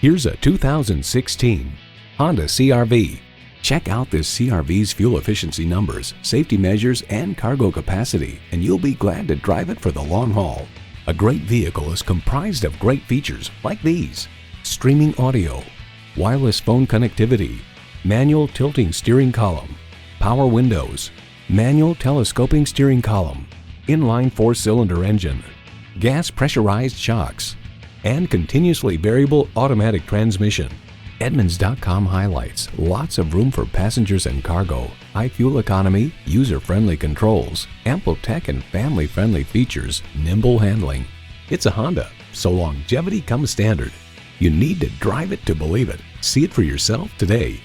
Here's a 2016 Honda CR-V. Check out this CR-V's fuel efficiency numbers, safety measures, and cargo capacity, and you'll be glad to drive it for the long haul. A great vehicle is comprised of great features like these: streaming audio, wireless phone connectivity, manual tilting steering column, power windows, manual telescoping steering column, inline 4-cylinder engine, gas pressurized shocks, and continuously variable automatic transmission. Edmunds.com highlights lots of room for passengers and cargo, high fuel economy, user-friendly controls, ample tech and family-friendly features, nimble handling. It's a Honda, so longevity comes standard. You need to drive it to believe it. See it for yourself today.